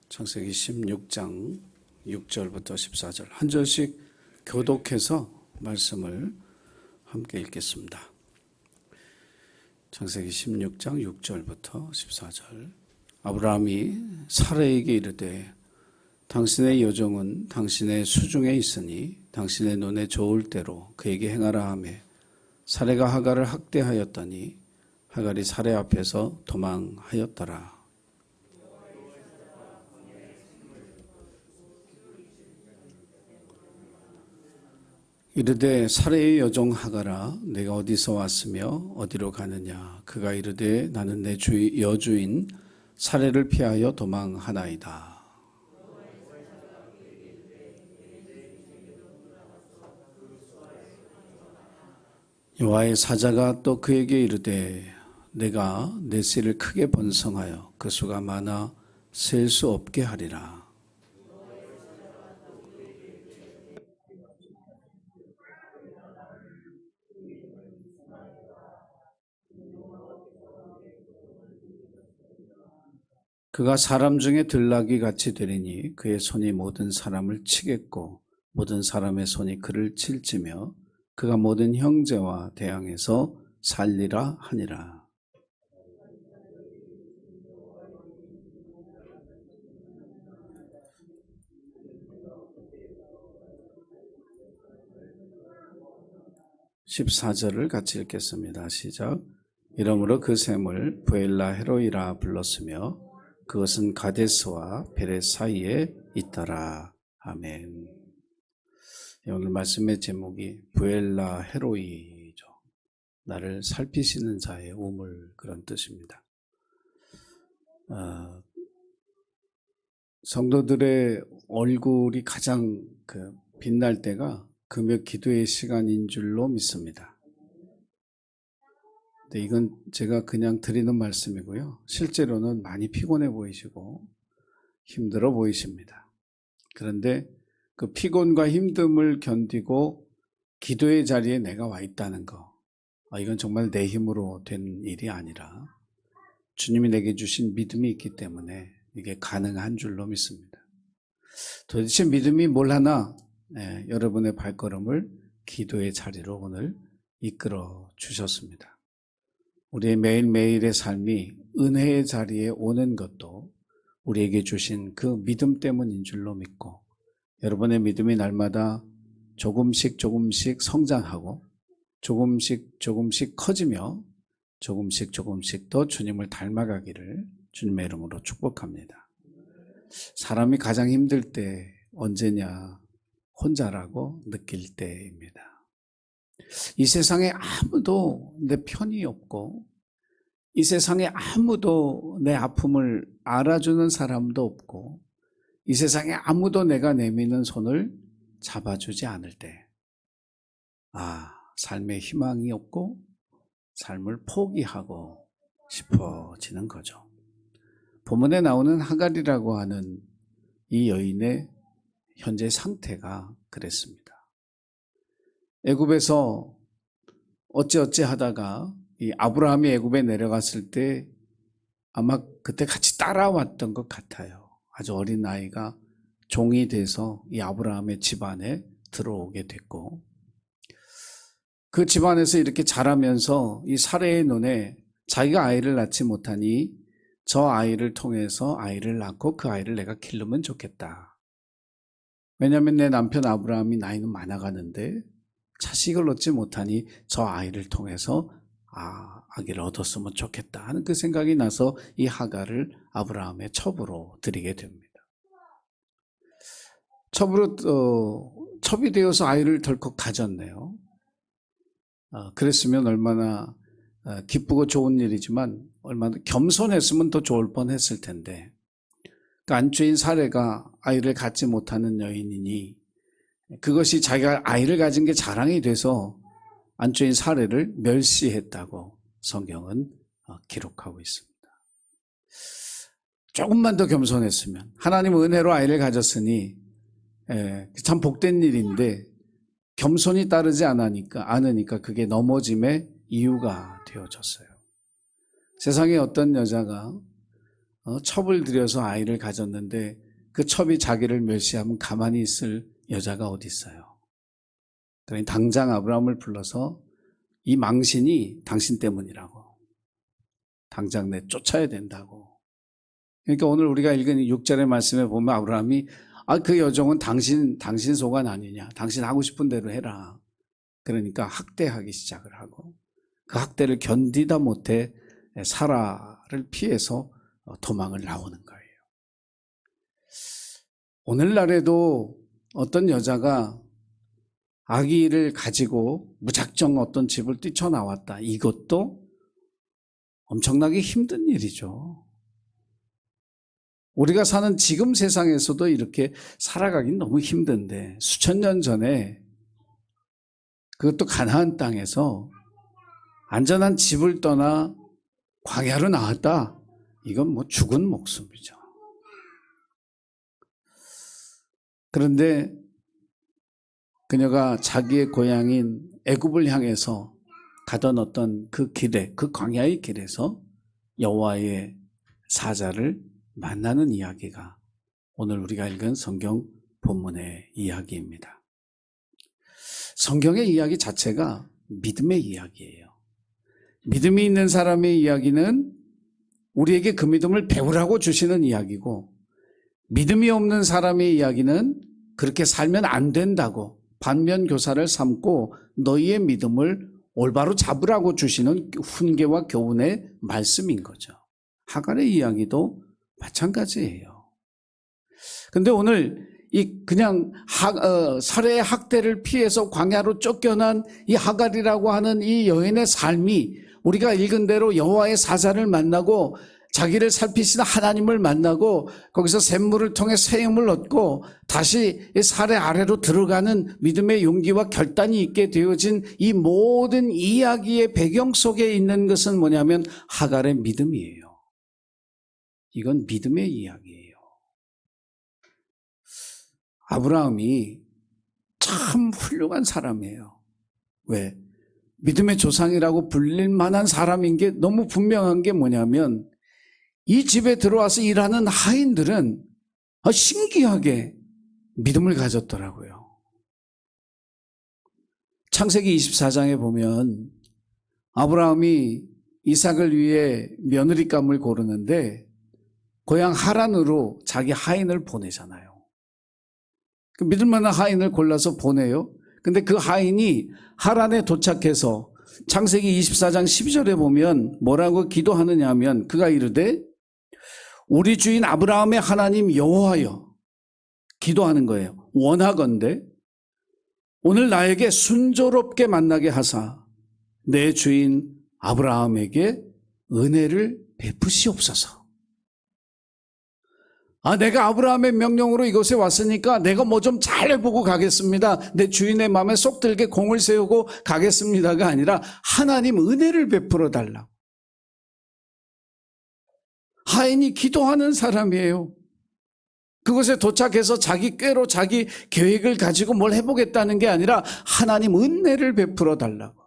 창세기 16장 6절부터 14절 한 절씩 교독해서 말씀을 함께 읽겠습니다. 창세기 16장 6절부터 14절. 아브라함이 사라에게 이르되 당신의 여종은 당신의 수중에 있으니 당신의 눈에 좋을 대로 그에게 행하라 하며 사라가 하갈을 학대하였더니 하갈이 사라 앞에서 도망하였더라. 이르되 사라의 여종 하갈아 내가 어디서 왔으며 어디로 가느냐. 그가 이르되 나는 내 여주인 사라를 피하여 도망하나이다. 여호와의 사자가 또 그에게 이르되 내가 내 씨를 크게 번성하여 그 수가 많아 셀 수 없게 하리라. 그가 사람 중에 들나귀 같이 되리니 그의 손이 모든 사람을 치겠고 모든 사람의 손이 그를 칠지며 그가 모든 형제와 대항해서 살리라 하니라. (14절을) 같이 읽겠습니다. 시작. 이러므로 그 샘을 부엘라 헤로이라 불렀으며 그것은 가데스와 베렛 사이에 있더라. 아멘. 오늘 말씀의 제목이 부엘라 헤로이죠. 나를 살피시는 자의 우물, 그런 뜻입니다. 성도들의 얼굴이 가장 빛날 때가 금요 기도의 시간인 줄로 믿습니다. 근데 이건 제가 그냥 드리는 말씀이고요. 실제로는 많이 피곤해 보이시고 힘들어 보이십니다. 그런데 그 피곤과 힘듦을 견디고 기도의 자리에 내가 와 있다는 거, 이건 정말 내 힘으로 된 일이 아니라 주님이 내게 주신 믿음이 있기 때문에 이게 가능한 줄로 믿습니다. 도대체 믿음이 뭘 하나? 여러분의 발걸음을 기도의 자리로 오늘 이끌어 주셨습니다. 우리의 매일매일의 삶이 은혜의 자리에 오는 것도 우리에게 주신 그 믿음 때문인 줄로 믿고, 여러분의 믿음이 날마다 조금씩 성장하고 조금씩 커지며 조금씩 더 주님을 닮아가기를 주님의 이름으로 축복합니다. 사람이 가장 힘들 때 언제냐? 혼자라고 느낄 때입니다. 이 세상에 아무도 내 편이 없고 이 세상에 아무도 내 아픔을 알아주는 사람도 없고 이 세상에 아무도 내가 내미는 손을 잡아주지 않을 때, 삶에 희망이 없고 삶을 포기하고 싶어지는 거죠. 본문에 나오는 하갈이라고 하는 이 여인의 현재 상태가 그랬습니다. 애굽에서 어찌 하다가 이 아브라함이 애굽에 내려갔을 때 아마 그때 같이 따라왔던 것 같아요. 아주 어린 아이가 종이 돼서 이 아브라함의 집안에 들어오게 됐고, 그 집안에서 이렇게 자라면서 이 사라의 눈에 자기가 아이를 낳지 못하니 저 아이를 통해서 아이를 낳고 그 아이를 내가 기르면 좋겠다. 왜냐하면 내 남편 아브라함이 나이는 많아가는데 자식을 얻지 못하니 저 아이를 통해서 아기를 얻었으면 좋겠다 하는 그 생각이 나서 이 하갈을 아브라함의 첩으로 드리게 됩니다. 첩이 되어서 아이를 덜컥 가졌네요. 그랬으면 얼마나 기쁘고 좋은 일이지만 얼마나 겸손했으면 더 좋을 뻔했을 텐데, 그 안주인 사라가 아이를 갖지 못하는 여인이니 그것이 자기가 아이를 가진 게 자랑이 돼서 안주인 사라를 멸시했다고 성경은 기록하고 있습니다. 조금만 더 겸손했으면, 하나님 은혜로 아이를 가졌으니 참 복된 일인데 겸손이 따르지 않으니까 그게 넘어짐의 이유가 되어졌어요. 세상에 어떤 여자가 첩을 들여서 아이를 가졌는데 그 첩이 자기를 멸시하면 가만히 있을 여자가 어디 있어요. 그러니 당장 아브라함을 불러서 이 망신이 당신 때문이라고. 당장 내 쫓아야 된다고. 그러니까 오늘 우리가 읽은 6절의 말씀에 보면 아브라함이 그 여종은 당신 소관 아니냐. 당신 하고 싶은 대로 해라. 그러니까 학대하기 시작을 하고 그 학대를 견디다 못해 사라를 피해서 도망을 나오는 거예요. 오늘날에도 어떤 여자가 아기를 가지고 무작정 어떤 집을 뛰쳐나왔다. 이것도 엄청나게 힘든 일이죠. 우리가 사는 지금 세상에서도 이렇게 살아가긴 너무 힘든데 수천 년 전에 그것도 가나안 땅에서 안전한 집을 떠나 광야로 나왔다. 이건 뭐 죽은 목숨이죠. 그런데 그녀가 자기의 고향인 애굽을 향해서 가던 어떤 그 길에, 그 광야의 길에서 여호와의 사자를 만나는 이야기가 오늘 우리가 읽은 성경 본문의 이야기입니다. 성경의 이야기 자체가 믿음의 이야기예요. 믿음이 있는 사람의 이야기는 우리에게 그 믿음을 배우라고 주시는 이야기고, 믿음이 없는 사람의 이야기는 그렇게 살면 안 된다고 반면교사를 삼고 너희의 믿음을 올바로 잡으라고 주시는 훈계와 교훈의 말씀인 거죠. 하갈의 이야기도 마찬가지예요. 근데 오늘 그냥 살해의 학대를 피해서 광야로 쫓겨난 이 하갈이라고 하는 이 여인의 삶이 우리가 읽은 대로 여호와의 사자를 만나고 자기를 살피시는 하나님을 만나고 거기서 샘물을 통해 새 힘을 얻고 다시 살해 아래로 들어가는 믿음의 용기와 결단이 있게 되어진 이 모든 이야기의 배경 속에 있는 것은 뭐냐면 하갈의 믿음이에요. 이건 믿음의 이야기예요. 아브라함이 참 훌륭한 사람이에요. 왜? 믿음의 조상이라고 불릴 만한 사람인 게 너무 분명한 게 뭐냐면 이 집에 들어와서 일하는 하인들은 신기하게 믿음을 가졌더라고요. 창세기 24장에 보면 아브라함이 이삭을 위해 며느리감을 고르는데 고향 하란으로 자기 하인을 보내잖아요. 그 믿을 만한 하인을 골라서 보내요. 근데 그 하인이 하란에 도착해서 창세기 24장 12절에 보면 뭐라고 기도하느냐 하면 그가 이르되 우리 주인 아브라함의 하나님 여호와여, 기도하는 거예요. 원하건대 오늘 나에게 순조롭게 만나게 하사 내 주인 아브라함에게 은혜를 베푸시옵소서. 내가 아브라함의 명령으로 이곳에 왔으니까 내가 뭐 좀 잘 해보고 가겠습니다. 내 주인의 마음에 쏙 들게 공을 세우고 가겠습니다가 아니라 하나님 은혜를 베풀어 달라고. 하인이 기도하는 사람이에요. 그곳에 도착해서 자기 꾀로 자기 계획을 가지고 뭘 해보겠다는 게 아니라 하나님 은혜를 베풀어 달라고.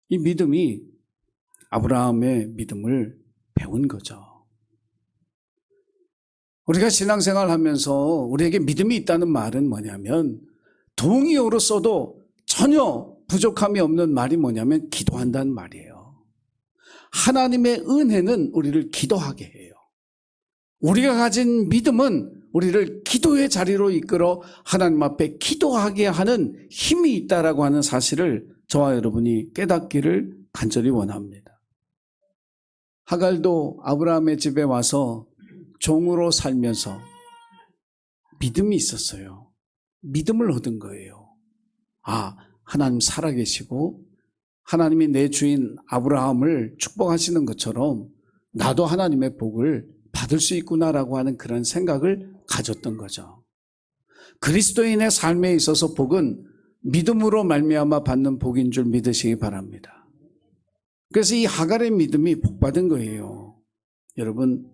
이 믿음이 아브라함의 믿음을 배운 거죠. 우리가 신앙생활 하면서 우리에게 믿음이 있다는 말은 뭐냐면 동의어로서도 전혀 부족함이 없는 말이 뭐냐면 기도한다는 말이에요. 하나님의 은혜는 우리를 기도하게 해요. 우리가 가진 믿음은 우리를 기도의 자리로 이끌어 하나님 앞에 기도하게 하는 힘이 있다라고 하는 사실을 저와 여러분이 깨닫기를 간절히 원합니다. 하갈도 아브라함의 집에 와서 종으로 살면서 믿음이 있었어요. 믿음을 얻은 거예요. 하나님 살아계시고 하나님이 내 주인 아브라함을 축복하시는 것처럼 나도 하나님의 복을 받을 수 있구나라고 하는 그런 생각을 가졌던 거죠. 그리스도인의 삶에 있어서 복은 믿음으로 말미암아 받는 복인 줄 믿으시기 바랍니다. 그래서 이 하갈의 믿음이 복받은 거예요. 여러분,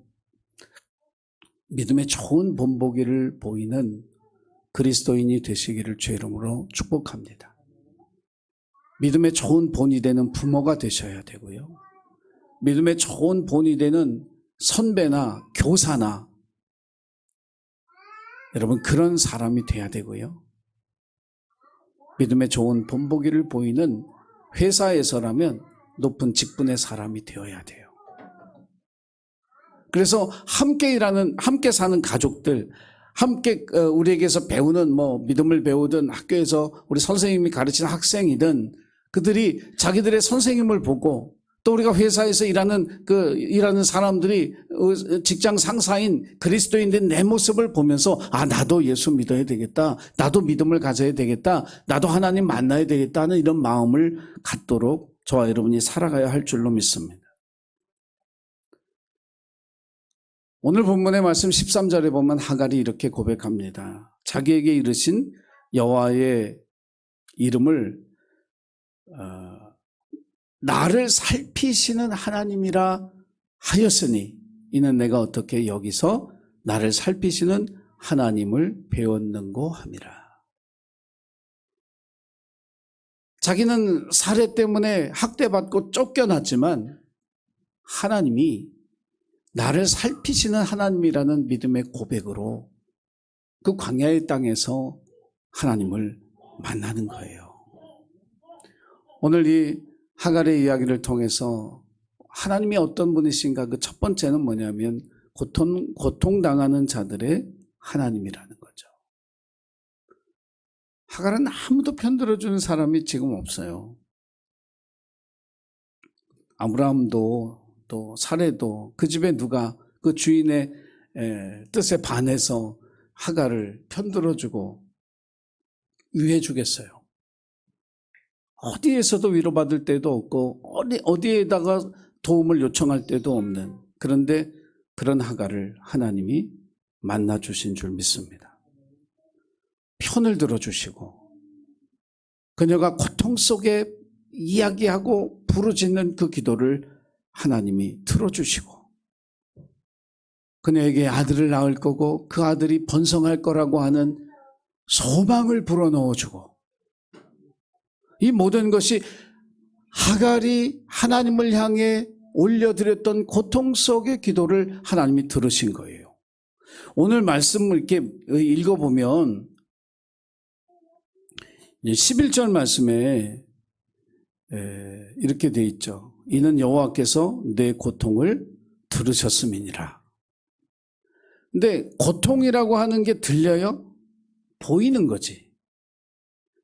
믿음의 좋은 본보기를 보이는 그리스도인이 되시기를 주의 이름으로 축복합니다. 믿음의 좋은 본이 되는 부모가 되셔야 되고요. 믿음의 좋은 본이 되는 선배나 교사나 여러분 그런 사람이 돼야 되고요. 믿음의 좋은 본보기를 보이는 회사에서라면 높은 직분의 사람이 되어야 돼요. 그래서 함께 일하는, 함께 사는 가족들, 함께 우리에게서 배우는 믿음을 배우든 학교에서 우리 선생님이 가르치는 학생이든 그들이 자기들의 선생님을 보고 또 우리가 회사에서 일하는 사람들이 직장 상사인 그리스도인된 내 모습을 보면서 나도 예수 믿어야 되겠다. 나도 믿음을 가져야 되겠다. 나도 하나님 만나야 되겠다는 이런 마음을 갖도록 저와 여러분이 살아가야 할 줄로 믿습니다. 오늘 본문의 말씀 13절에 보면 하갈이 이렇게 고백합니다. 자기에게 이르신 여호와의 이름을 나를 살피시는 하나님이라 하였으니 이는 내가 어떻게 여기서 나를 살피시는 하나님을 배웠는고 함이라. 자기는 살해 때문에 학대받고 쫓겨났지만 하나님이 나를 살피시는 하나님이라는 믿음의 고백으로 그 광야의 땅에서 하나님을 만나는 거예요. 오늘 이 하갈의 이야기를 통해서 하나님이 어떤 분이신가 그 첫 번째는 뭐냐면 고통당하는 자들의 하나님이라는 거죠. 하갈은 아무도 편들어주는 사람이 지금 없어요. 아브라함도 또 사레도 그 집에 누가 그 주인의 뜻에 반해서 하갈을 편들어주고 위해주겠어요. 어디에서도 위로받을 때도 없고 어디에다가 도움을 요청할 때도 없는, 그런데 그런 하갈을 하나님이 만나주신 줄 믿습니다. 편을 들어주시고 그녀가 고통 속에 이야기하고 부르짖는 그 기도를 하나님이 들어주시고 그녀에게 아들을 낳을 거고 그 아들이 번성할 거라고 하는 소망을 불어넣어주고, 이 모든 것이 하갈이 하나님을 향해 올려드렸던 고통 속의 기도를 하나님이 들으신 거예요. 오늘 말씀을 이렇게 읽어보면 11절 말씀에 이렇게 돼 있죠. 이는 여호와께서 내 고통을 들으셨음이니라. 근데 고통이라고 하는 게 들려요? 보이는 거지.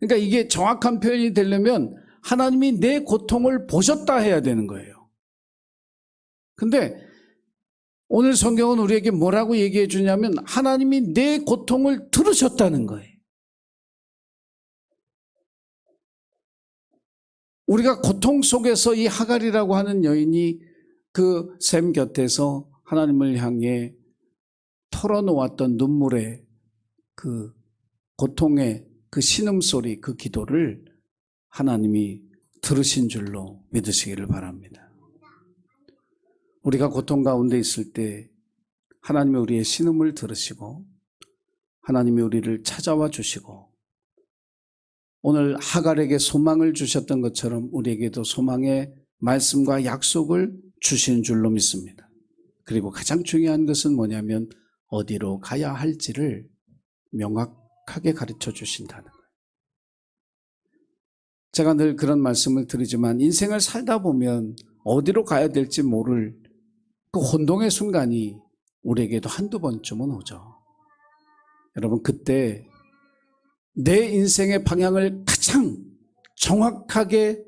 그러니까 이게 정확한 표현이 되려면 하나님이 내 고통을 보셨다 해야 되는 거예요. 근데 오늘 성경은 우리에게 뭐라고 얘기해 주냐면 하나님이 내 고통을 들으셨다는 거예요. 우리가 고통 속에서 이 하갈이라고 하는 여인이 그 샘 곁에서 하나님을 향해 털어놓았던 눈물의 그 고통의 그 신음소리, 그 기도를 하나님이 들으신 줄로 믿으시기를 바랍니다. 우리가 고통 가운데 있을 때 하나님이 우리의 신음을 들으시고 하나님이 우리를 찾아와 주시고 오늘 하갈에게 소망을 주셨던 것처럼 우리에게도 소망의 말씀과 약속을 주신 줄로 믿습니다. 그리고 가장 중요한 것은 뭐냐면 어디로 가야 할지를 명확하게 가르쳐 주신다는 거예요. 제가 늘 그런 말씀을 드리지만 인생을 살다 보면 어디로 가야 될지 모를 그 혼동의 순간이 우리에게도 한두 번쯤은 오죠. 여러분, 그때 내 인생의 방향을 가장 정확하게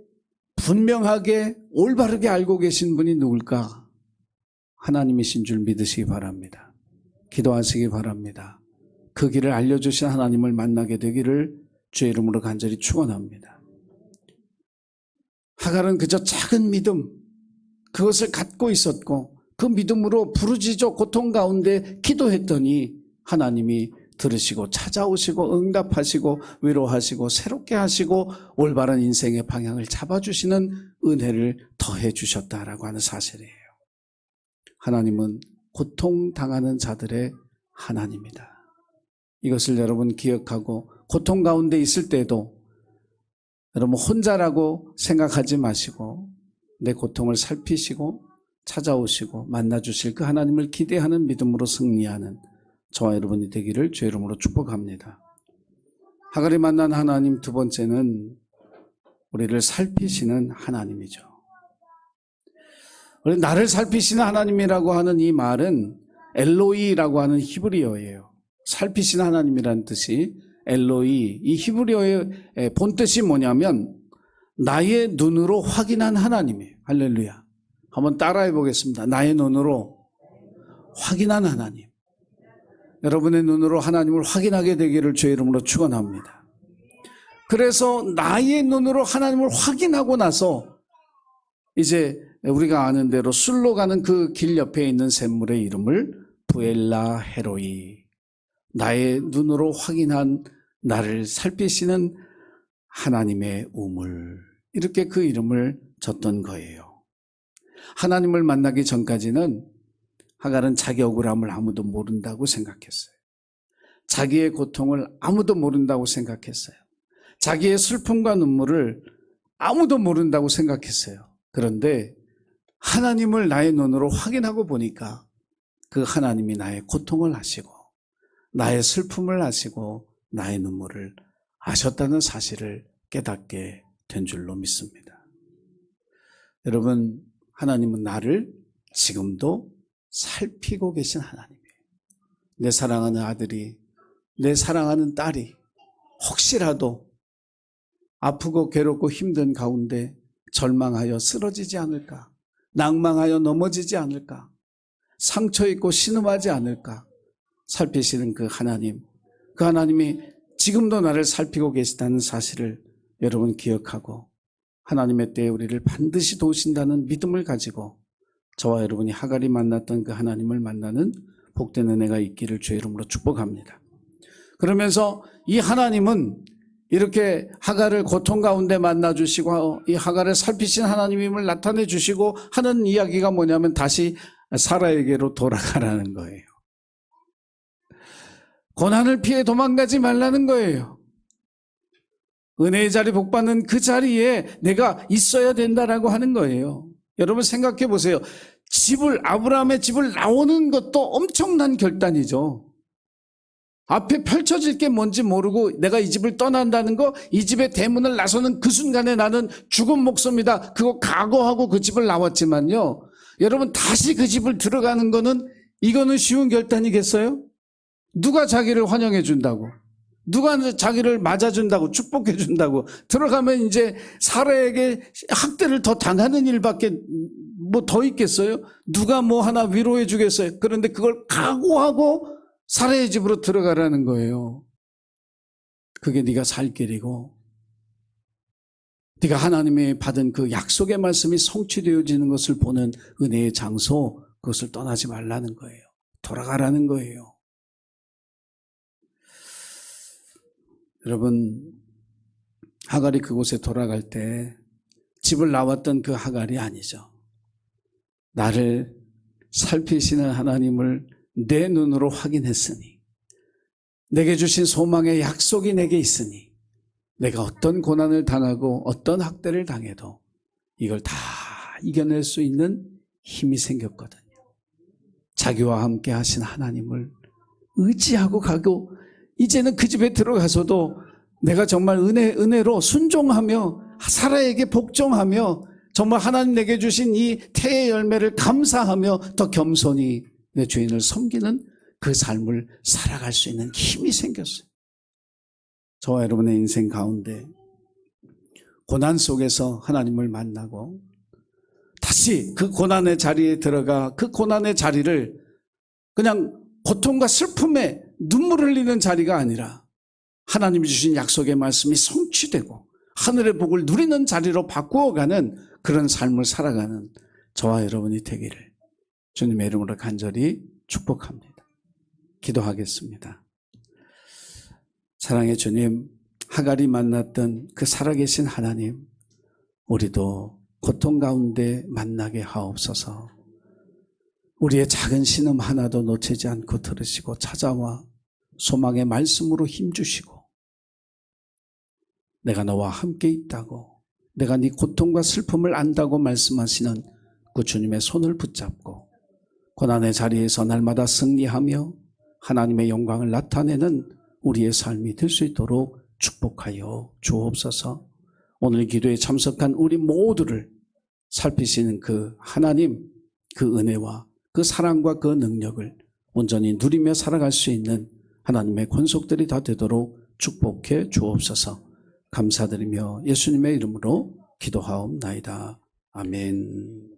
분명하게 올바르게 알고 계신 분이 누굴까? 하나님이신 줄 믿으시기 바랍니다. 기도하시기 바랍니다. 그 길을 알려주신 하나님을 만나게 되기를 주의 이름으로 간절히 축원합니다. 하갈은 그저 작은 믿음, 그것을 갖고 있었고 그 믿음으로 부르짖어 고통 가운데 기도했더니 하나님이 들으시고 찾아오시고 응답하시고 위로하시고 새롭게 하시고 올바른 인생의 방향을 잡아주시는 은혜를 더해 주셨다라고 하는 사실이에요. 하나님은 고통당하는 자들의 하나님이다. 이것을 여러분 기억하고 고통 가운데 있을 때도 여러분 혼자라고 생각하지 마시고 내 고통을 살피시고 찾아오시고 만나주실 그 하나님을 기대하는 믿음으로 승리하는 저와 여러분이 되기를 주의 이름으로 축복합니다. 하갈이 만난 하나님 두 번째는 우리를 살피시는 하나님이죠. 나를 살피시는 하나님이라고 하는 이 말은 엘로이라고 하는 히브리어예요. 살피시는 하나님이라는 뜻이 엘로이, 이 히브리어의 본뜻이 뭐냐면 나의 눈으로 확인한 하나님이에요. 할렐루야. 한번 따라해 보겠습니다. 나의 눈으로 확인한 하나님. 여러분의 눈으로 하나님을 확인하게 되기를 주의 이름으로 축원합니다. 그래서 나의 눈으로 하나님을 확인하고 나서 이제 우리가 아는 대로 술로 가는 그 길 옆에 있는 샘물의 이름을 부엘라 헤로이, 나의 눈으로 확인한 나를 살피시는 하나님의 우물, 이렇게 그 이름을 줬던 거예요. 하나님을 만나기 전까지는 하갈은 자기 억울함을 아무도 모른다고 생각했어요. 자기의 고통을 아무도 모른다고 생각했어요. 자기의 슬픔과 눈물을 아무도 모른다고 생각했어요. 그런데 하나님을 나의 눈으로 확인하고 보니까 그 하나님이 나의 고통을 아시고 나의 슬픔을 아시고 나의 눈물을 아셨다는 사실을 깨닫게 된 줄로 믿습니다. 여러분, 하나님은 나를 지금도 살피고 계신 하나님이에요. 내 사랑하는 아들이, 내 사랑하는 딸이 혹시라도 아프고 괴롭고 힘든 가운데 절망하여 쓰러지지 않을까, 낭망하여 넘어지지 않을까, 상처 입고 신음하지 않을까 살피시는 그 하나님, 그 하나님이 지금도 나를 살피고 계시다는 사실을 여러분 기억하고 하나님의 때에 우리를 반드시 도우신다는 믿음을 가지고 저와 여러분이 하갈이 만났던 그 하나님을 만나는 복된 은혜가 있기를 주의 이름으로 축복합니다. 그러면서 이 하나님은 이렇게 하갈을 고통 가운데 만나주시고 이 하갈을 살피신 하나님임을 나타내 주시고 하는 이야기가 뭐냐면 다시 사라에게로 돌아가라는 거예요. 고난을 피해 도망가지 말라는 거예요. 은혜의 자리, 복받는 그 자리에 내가 있어야 된다라고 하는 거예요. 여러분 생각해 보세요. 아브라함의 집을 나오는 것도 엄청난 결단이죠. 앞에 펼쳐질 게 뭔지 모르고 내가 이 집을 떠난다는 거, 이 집의 대문을 나서는 그 순간에 나는 죽은 목숨이다, 그거 각오하고 그 집을 나왔지만요, 여러분 다시 그 집을 들어가는 거는 이거는 쉬운 결단이겠어요? 누가 자기를 환영해 준다고, 누가 자기를 맞아준다고, 축복해 준다고 들어가면 이제 사라에게 학대를 더 당하는 일밖에 뭐 더 있겠어요? 누가 뭐 하나 위로해 주겠어요? 그런데 그걸 각오하고 사라의 집으로 들어가라는 거예요. 그게 네가 살 길이고 네가 하나님이 받은 그 약속의 말씀이 성취되어지는 것을 보는 은혜의 장소, 그것을 떠나지 말라는 거예요. 돌아가라는 거예요. 여러분, 하갈이 그곳에 돌아갈 때 집을 나왔던 그 하갈이 아니죠. 나를 살피시는 하나님을 내 눈으로 확인했으니, 내게 주신 소망의 약속이 내게 있으니 내가 어떤 고난을 당하고 어떤 학대를 당해도 이걸 다 이겨낼 수 있는 힘이 생겼거든요. 자기와 함께 하신 하나님을 의지하고 가고, 이제는 그 집에 들어가서도 내가 정말 은혜로 순종하며 사라에게 복종하며 정말 하나님 내게 주신 이 태의 열매를 감사하며 더 겸손히 내 주인을 섬기는 그 삶을 살아갈 수 있는 힘이 생겼어요. 저와 여러분의 인생 가운데 고난 속에서 하나님을 만나고 다시 그 고난의 자리에 들어가 그 고난의 자리를 그냥 고통과 슬픔에 눈물 흘리는 자리가 아니라 하나님이 주신 약속의 말씀이 성취되고 하늘의 복을 누리는 자리로 바꾸어가는 그런 삶을 살아가는 저와 여러분이 되기를 주님의 이름으로 간절히 축복합니다. 기도하겠습니다. 사랑의 주님, 하갈이 만났던 그 살아계신 하나님, 우리도 고통 가운데 만나게 하옵소서. 우리의 작은 신음 하나도 놓치지 않고 들으시고 찾아와 소망의 말씀으로 힘주시고, 내가 너와 함께 있다고, 내가 네 고통과 슬픔을 안다고 말씀하시는 그 주님의 손을 붙잡고 고난의 자리에서 날마다 승리하며 하나님의 영광을 나타내는 우리의 삶이 될 수 있도록 축복하여 주옵소서. 오늘 기도에 참석한 우리 모두를 살피시는 그 하나님, 그 은혜와 그 사랑과 그 능력을 온전히 누리며 살아갈 수 있는 하나님의 권속들이 다 되도록 축복해 주옵소서. 감사드리며 예수님의 이름으로 기도하옵나이다. 아멘.